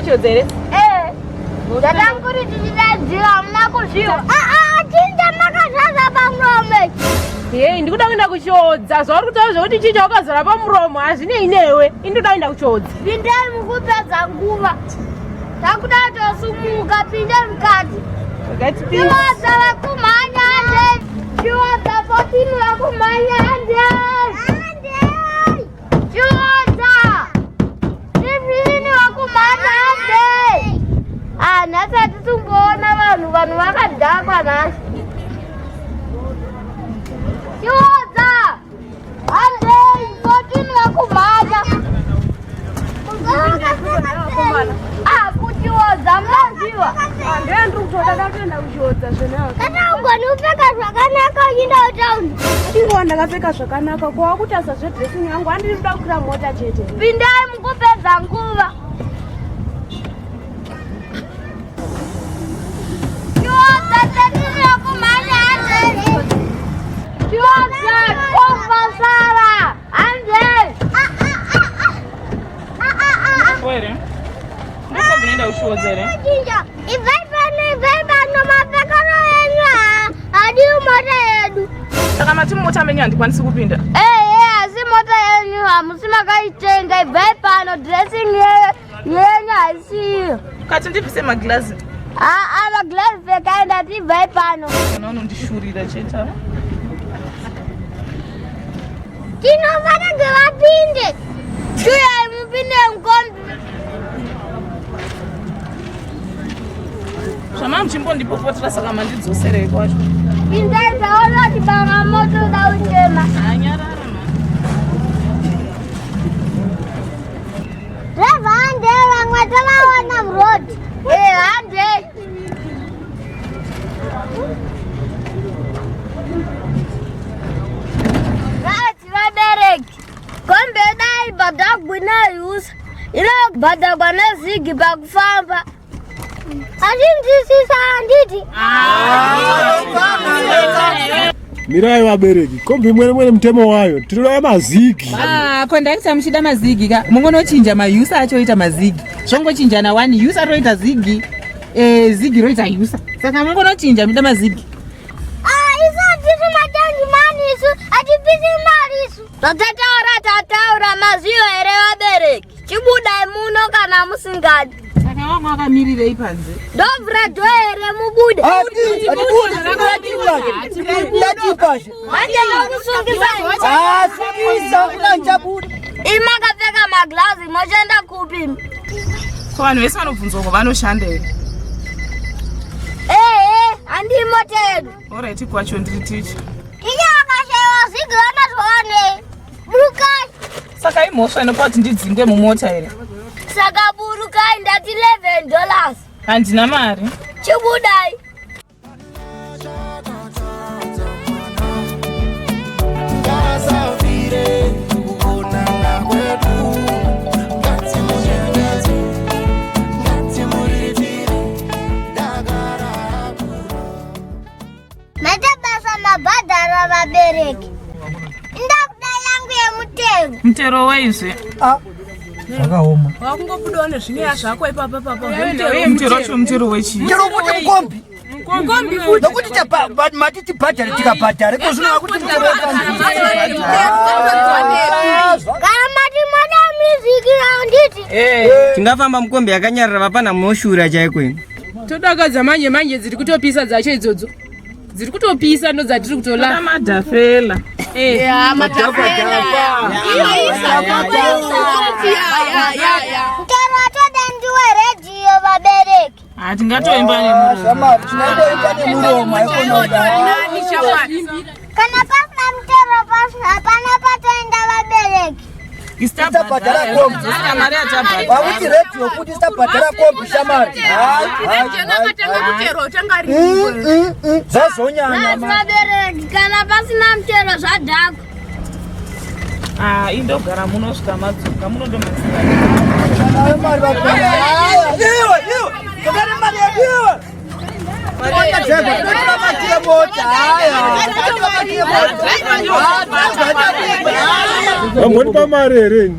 kuchodzere? Ndakanguri tichidadzira amuna kuzviwa. Chinja makazadza pamuromo. Ndikuda kuenda kuchodza. Zvauri kutaura zvokuti chinja wakazara pamuromo hazvinei newe. Ndinoda kuenda kuchodza. Pindai mukupedza nguva. Takuda tosumuka, pindai mukati. Chiwadza vakumhanya hande. Chiwadza 14 vakumhanya hande. Chiwadza 15 vakumhanya hande. Nhasi hatisimboona vanhu vakadhakwa nhasi. Chiwadza 14 vakumhanya. Kuchiodza munaziva. Ndikutoda kuenda kuchodza zvenavo. Kana ungoni upfeka zvakanaka uchienda kutauni. Ndingowa ndakapfeka zvakanaka kuva kutasa zvedressing yangu handiri kuda kukwira mota chete. Pindai mukupedza nguva. Chiodza 13 vakumhanya hande. Chiodza Kovasara hande. Where? Ndinoenda kuchodzere. Chinja, ibvai pano mapfekero enyu hadiwi mota yedu. Saka mati mota menyu handikwanisi kupinda. Asi mota yenyu hamusi makaitenga. Ibvai pano, dressing yenyu haisiyo. Kati ndibvise maglazi. Maglazi pfekai ndati ibvai pano. Unondishurira chete. Tinofana ngevapinde. Shuyai mupinde mukombi. Zvama muchimbondipopotera saka mandidzoserei kwacho. Pindai ndaona kuti banga moto da uchema. Anyarara. Driver hande vamwe tavaona muroad. Hande. Vati vabereki. Kombi dai bhadhagwa neyusa. Inobhadhagwa nezigi pakufamba. Azvinzwisisa handiti? Mirai vabereki, kombi mwene mutemo wayo, tinoda mazigi. Kondakita muchida mazigi ka, mungonochinja mayusa achoita mazigi. Zvongochinja na 1 yusa roita zigi, zigi roita yusa. Saka mungonochinja muchida mazigi. Isu hatisi matangi mani isu, hatipisi mari isu. Tataura maziyo here vabereki. Chibudai muno kana musingadi. Saka wanga wakamirirei panze. Ndobvira dhoere mubude. Imakapfeka maglazi mochenda kupi? Ko vanhu vese vanobvunzwa kwavanoshanda here. Handii mota yedu. Alright, kwacho ndiri ticha. Ticha vakashaiwa zigi vanazvaonei. Burukai. Saka imhosva inopa kuti ndidzingwe mumota here. Saka burukai ndati $11. Handina mari. Chibudai. Matabasa mabhadhara vabereki. Ndakuda yangu yemutero. Mutero weizve. Zvakaoma. Wakungobudawo nezvineya zvako ipapa papa. Mutero wacho mutero wechii? Mutero kuti mukombi. Mukombi futi. Nokuti mati tibhadhare tikabhadhare. Kozvino kuti mutero Kana mati mwana muziki handiti. Tingafamba mukombi yakanyarara vapana moshura chaiko ino. Todakadza manje dziri kutopisa dzacho idzodzo. Dziri kutopisa ndo dzatiri kutola. Kana madhafela. Mutero watoda ndiwe redio vabereki. Hatingatoimba nemuromo. Kana pasina mutero hapana patoenda vabereki. Isabhadhara kombi. Mari yatabhadhara. Vakuti redio kuti isabhadhara kombi shamari. Zvazonyanya. Vabereki kana pasina mutero zvadhakwa. Indogara munosvika madzoka munondomatsira. Vambonipa mari here?